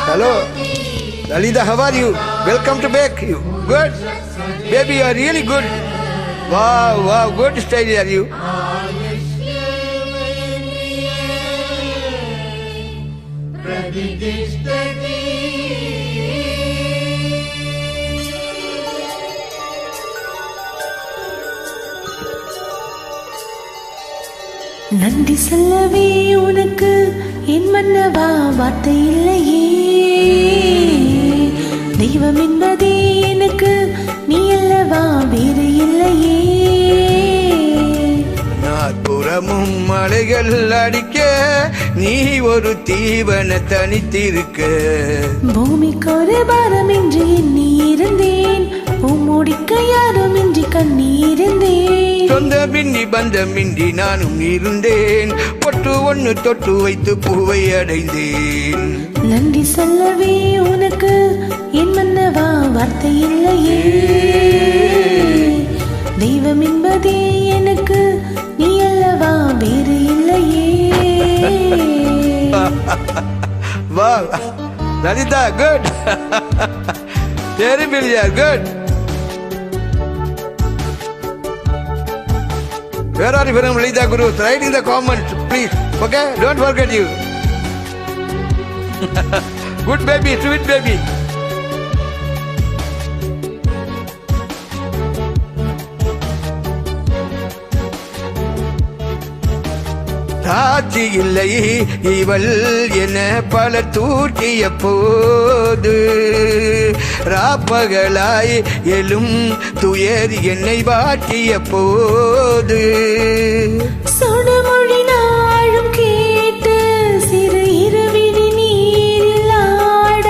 Hello, Lalita, how are you? Welcome to back. You good? Baby, you are really good. Wow, good style are you. நன்றி சொல்லவே உனக்கு என் மன்னவா வார்த்தை இல்லையே. தெய்வம் என்பதே எனக்கு நீ அல்லவா வேறு இல்லையே. நாற்புறமும் மலைகள் அடிக்க நீ ஒரு தீவன தனித்திருக்க. பூமிக்கு ஒரு பாரமின்றி எண்ணி இருந்தேன், பூமூடிக்க யாருமின்றி கண்ணி இருந்தேன். சொந்த பின்னி பந்தமின்றி நானும் இருந்தேன், பொட்டு ஒண்ணு தொட்டு வைத்து பூவை அடைந்தேன். நன்றி சொல்லவே உனக்கு என் மன்னவா வார்த்தை இல்லையே. தெய்வம் என்பதே எனக்கு நீ அல்லவா வேறு இல்லையே. வா Lalitha, good. Terrible, yeah, good. Where are you from, Lalita Guru? Write in the comments, please. Okay? Don't forget you. Good baby, sweet baby. சாட்சி இல்லை இவள் என பல தூற்றிய போது, ராப்பகலாய் எழும் துயர் என்னை வாட்டிய போது, சொடுமொழி நாளும் கேட்டு சிறு இருவிழி நீரில் ஆட,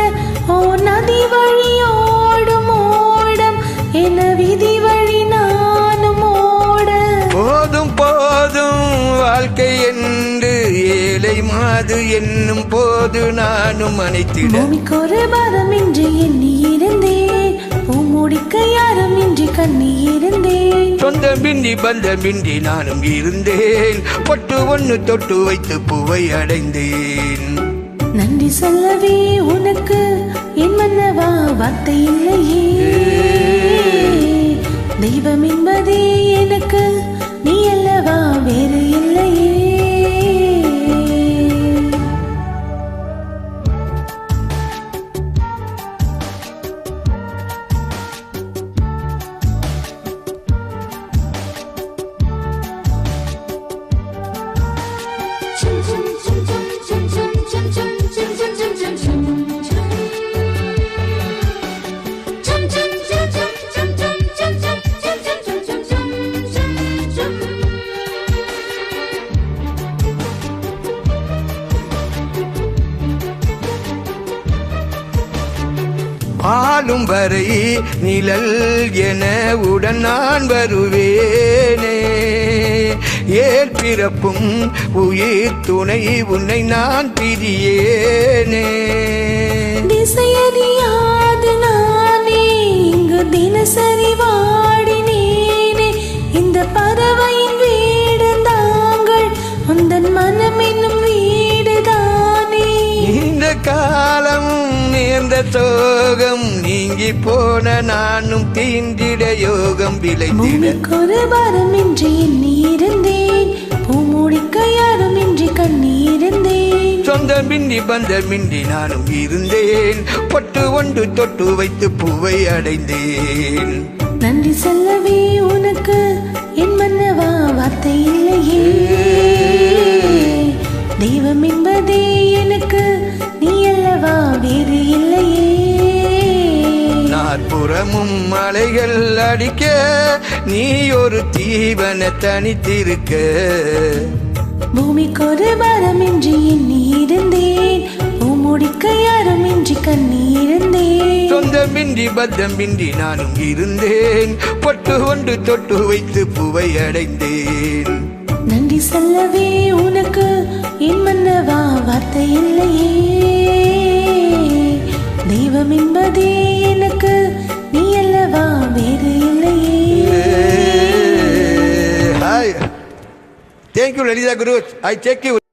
ஓ நதி வழியோடும் ஓடம் என விதி வழி நானும் ஓட. போதும் வாழ்க்கை என்று ஏழை மாது என்னும் போது நானும் அனைத்திட. பூமிக்கு ஒரு பாரமின்றி எண்ணி இருந்தேன், பூமூடிக்க யாருமின்றி கண்ணி இருந்தேன். சொந்த பின்னி பந்தமின்றி நானும் இருந்தேன், பொட்டு ஒண்ணு தொட்டு வைத்து பூவை அடைந்தேன். நன்றி சொல்லவே உனக்கு என் மன்னவா வார்த்தை இல்லையே. தெய்வம் என்பதே எனக்கு நீ அல்லவா வேறு இல்லையே. ஆளும் வரை நிழல் என உடன் நான் வருவேனே. ஏற்பிறப்பும் உயிர் துணை உன்னை நான் பிரியேனே. திசையறியாது நானே இங்கு தினசரி வாடினேனே. இந்த பறவையின் வீடு தாங்கள், உந்தன் மனம் என்னும் வீடுதானே. இந்த காலம் நேர்ந்த சோகம் நீங்கி போன நானும் தீண்டிட யோகம் விளைந்திட. பூமிக்கு ஒரு பாரமின்றி எண்ணி இருந்தேன், பூமூடிக்க யாருமின்றி கண்ணி இருந்தேன். சொந்த பின்னி பந்தமின்றி நானும் இருந்தேன், பொட்டு ஒன்று தொட்டு வைத்து பூவை அடைந்தேன். நன்றி சொல்லவே உனக்கு என் மன்னவா வார்த்தை இல்லையே. தெய்வம் என்பதே எனக்கு நீ அல்லவா வேறு இல்லையே. நாற்புறமும் மலைகள் அடிக்க நீ ஒரு தீவன தனித்திருக்க. பூமிக்கு ஒரு பாரமின்றி எண்ணி இருந்தேன், பூமுடிக்க யாருமின்றி கண்ணி இருந்தேன். சொந்தமின்றி பத்தமின்றி நானும் இருந்தேன், பொட்டு ஒன்று தொட்டு வைத்து பூவை அடைந்தேன். நன்றி சொல்லவே உனக்கு என் மன்னவா வார்த்தை இல்லையே. தெய்வம் என்பதே எனக்கு நீ அல்லவா வேறு இல்லையே. Thank you, Lalita Guru. I check you.